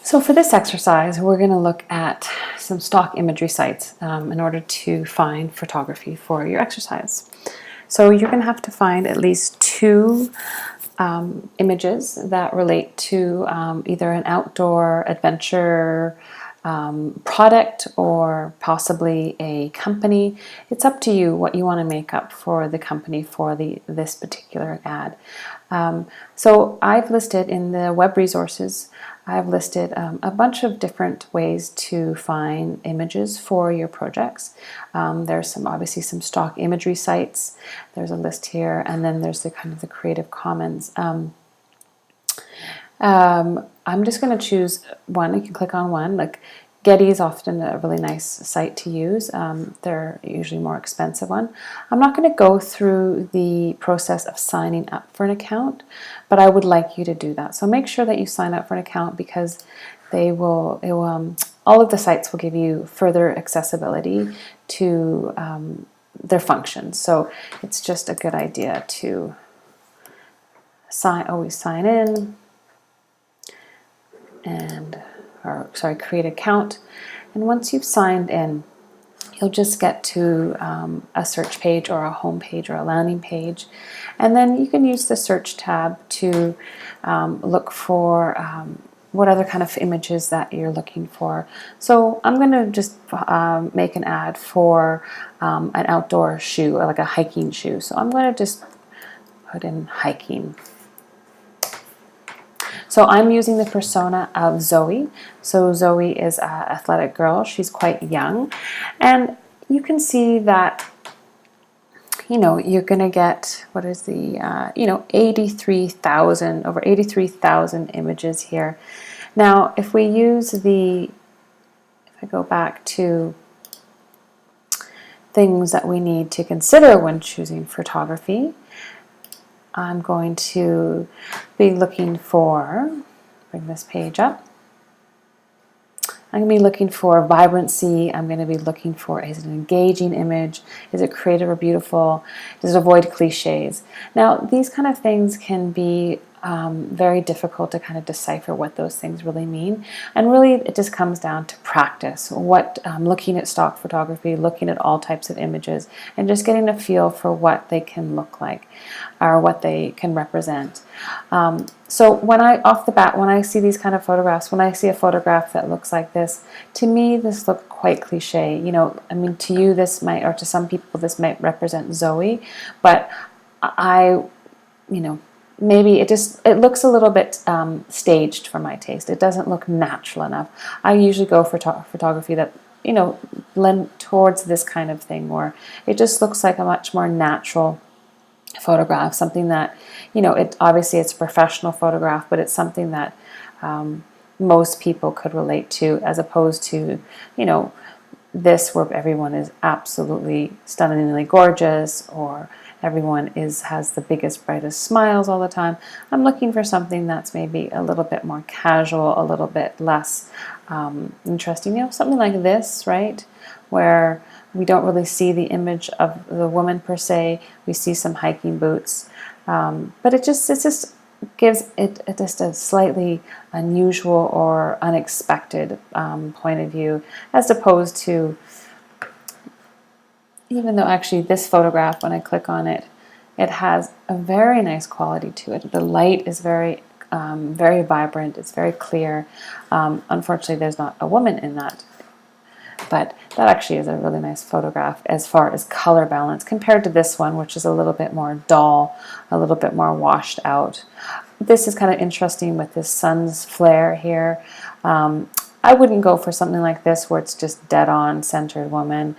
So for this exercise, we're going to look at some stock imagery sites in order to find photography for your exercise. So you're going to have to find at least two images that relate to either an outdoor adventure product or possibly a company. It's up to you what you want to make up for the company for this particular ad. So I've listed in the web resources, I've listed a bunch of different ways to find images for your projects. There's obviously some stock imagery sites. There's a list here, and then there's the kind of the Creative Commons. I'm just going to choose one. You can click on one. Like Getty is often a really nice site to use. They're usually more expensive one. I'm not going to go through the process of signing up for an account, but I would like you to do that. So make sure that you sign up for an account because all of the sites will give you further accessibility to their functions. So it's just a good idea to always sign in and create an account. And once you've signed in, you'll just get to a search page or a home page or a landing page. And then you can use the search tab to look for what other kind of images that you're looking for. So I'm going to just make an ad for an outdoor shoe, like a hiking shoe. So I'm going to just put in hiking. So I'm using the persona of Zoe. So Zoe is an athletic girl. She's quite young. And you can see that, you're going to get, what is the, over 83,000 images here. Now, if I go back to things that we need to consider when choosing photography, I'm going to be looking for, bring this page up, I'm going to be looking for vibrancy. I'm going to be looking for, is it an engaging image? Is it creative or beautiful? Does it avoid cliches? Now, these kind of things can be very difficult to kind of decipher what those things really mean. And really, it just comes down to practice. Looking at stock photography, looking at all types of images, and just getting a feel for what they can look like or what they can represent. So when I see these kind of photographs, when I see a photograph that looks like this, to me, this looks quite cliche. To you, this might, or to some people, this might represent Zoe, but maybe it looks a little bit staged for my taste. It doesn't look natural enough. I usually go for photography that, lend towards this kind of thing, where it just looks like a much more natural photograph, something that, obviously it's a professional photograph, but it's something that most people could relate to, as opposed to, this where everyone is absolutely stunningly gorgeous, or everyone has the biggest, brightest smiles all the time. I'm looking for something that's maybe a little bit more casual, a little bit less interesting. Something like this, right? Where we don't really see the image of the woman per se. We see some hiking boots. But it just gives it just a slightly unusual or unexpected point of view, as opposed to, even though actually this photograph, when I click on it, it has a very nice quality to it. The light is very vibrant. It's very clear. Unfortunately, there's not a woman in that. But that actually is a really nice photograph as far as color balance compared to this one, which is a little bit more dull, a little bit more washed out. This is kind of interesting with this sun's flare here. I wouldn't go for something like this where it's just dead-on centered woman.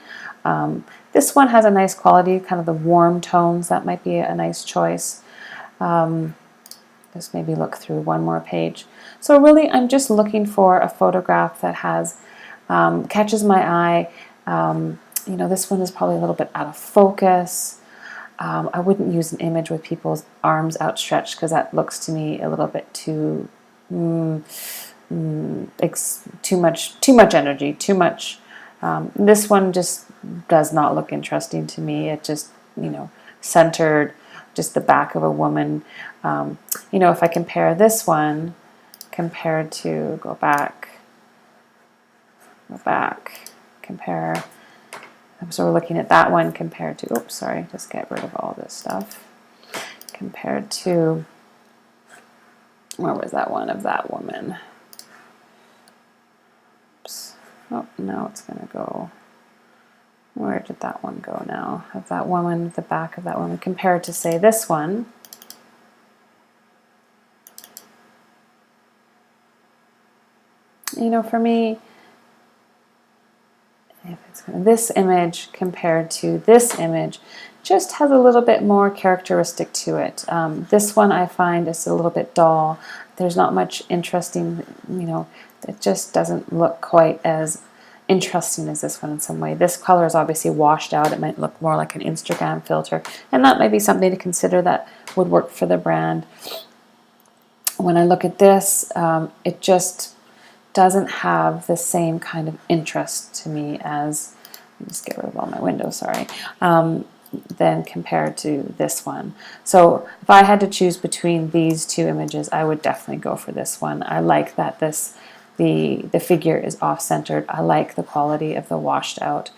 This one has a nice quality, kind of the warm tones. That might be a nice choice. Just maybe look through one more page. So really, I'm just looking for a photograph that has catches my eye. This one is probably a little bit out of focus. I wouldn't use an image with people's arms outstretched, because that looks to me a little bit too much energy, too much. This one just does not look interesting to me. It just, centered, just the back of a woman. If I compare this one, compared to, go back, compare. So we're looking at that one compared to, oops, sorry, just get rid of all this stuff. Compared to, where was that one of that woman? Oops. Oh, now it's going to go. Where did that one go now? Of that woman, the back of that woman, compared to, say, this one. You know, for me, if it's this image compared to this image just has a little bit more characteristic to it. This one I find is a little bit dull. There's not much interesting, you know, it just doesn't look quite as interesting as this one in some way. This color is obviously washed out. It might look more like an Instagram filter, and that might be something to consider that would work for the brand. When I look at this, it just doesn't have the same kind of interest to me as, let me just get rid of all my windows, sorry, than compared to this one. So if I had to choose between these two images, I would definitely go for this one. I like that the figure is off-centered. I like the quality of the washed out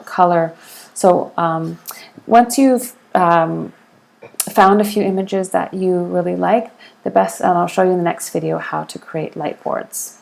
color. So once you've found a few images that you really like, the best, and I'll show you in the next video how to create light boards.